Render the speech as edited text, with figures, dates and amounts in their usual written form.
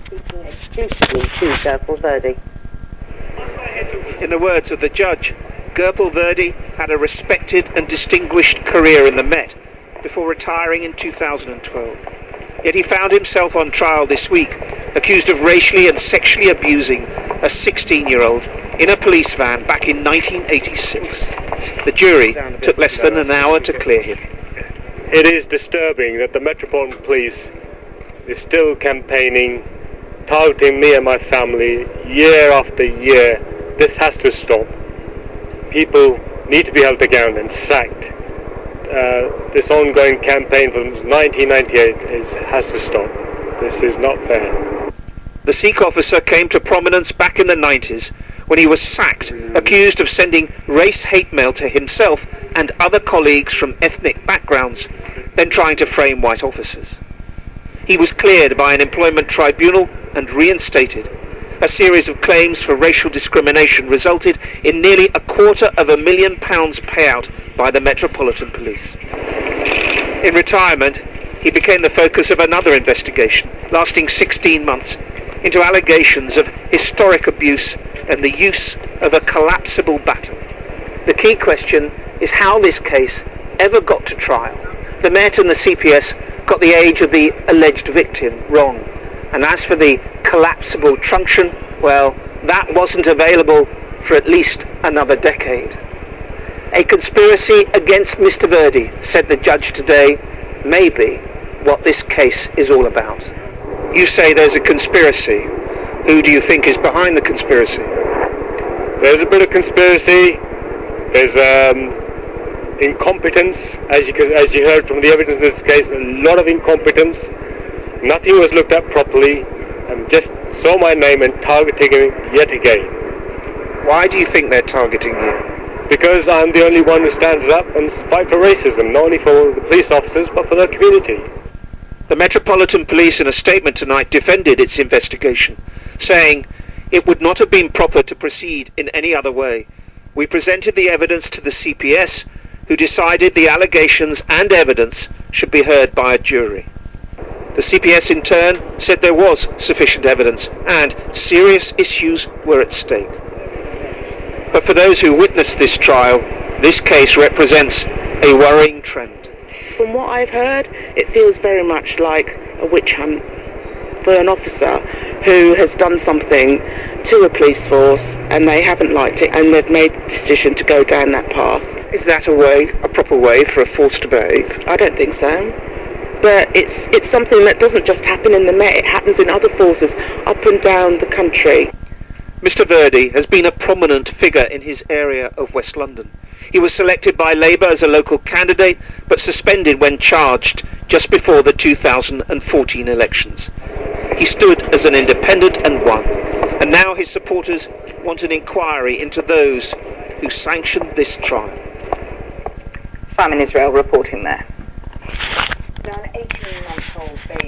Speaking exclusively to Gerpel Verdi. In the words of the judge, Gerpel Verdi had a respected and distinguished career in the Met before retiring in 2012. Yet he found himself on trial this week, accused of racially and sexually abusing a 16-year-old in a police van back in 1986. The jury took less than an hour to clear him. It is disturbing that the Metropolitan Police is still campaigning, targeting me and my family year after year. This has to stop. People need to be held accountable and sacked. This ongoing campaign from 1998 has to stop. This is not fair. The Sikh officer came to prominence back in the 90s when he was sacked, accused of sending race hate mail to himself and other colleagues from ethnic backgrounds, then trying to frame white officers. He was cleared by an employment tribunal and reinstated. A series of claims for racial discrimination resulted in nearly £250,000 payout by the Metropolitan Police. In retirement, he became the focus of another investigation, lasting 16 months, into allegations of historic abuse and the use of a collapsible baton. The key question is how this case ever got to trial. The Met and the CPS got the age of the alleged victim wrong. And as for the collapsible truncheon, well, that wasn't available for at least another decade. A conspiracy against Mr. Verdi, said the judge today, may be what this case is all about. You say there's a conspiracy. Who do you think is behind the conspiracy? There's a bit of conspiracy. There's incompetence, as you heard from the evidence in this case, a lot of incompetence. Nothing was looked at properly, and just saw my name and targeting me yet again. Why do you think they're targeting you? Because I'm the only one who stands up and fights for racism, not only for the police officers, but for the community. The Metropolitan Police in a statement tonight defended its investigation, saying it would not have been proper to proceed in any other way. We presented the evidence to the CPS, who decided the allegations and evidence should be heard by a jury. The CPS in turn said there was sufficient evidence and serious issues were at stake. But for those who witnessed this trial, this case represents a worrying trend. From what I've heard, it feels very much like a witch hunt for an officer who has done something to a police force and they haven't liked it and they've made the decision to go down that path. Is that a proper way for a force to behave? I don't think so. But it's something that doesn't just happen in the Met, it happens in other forces up and down the country. Mr. Verdi has been a prominent figure in his area of West London. He was selected by Labour as a local candidate, but suspended when charged just before the 2014 elections. He stood as an independent and won, and now his supporters want an inquiry into those who sanctioned this trial. Simon Israel reporting there. Now, an 18-month-old baby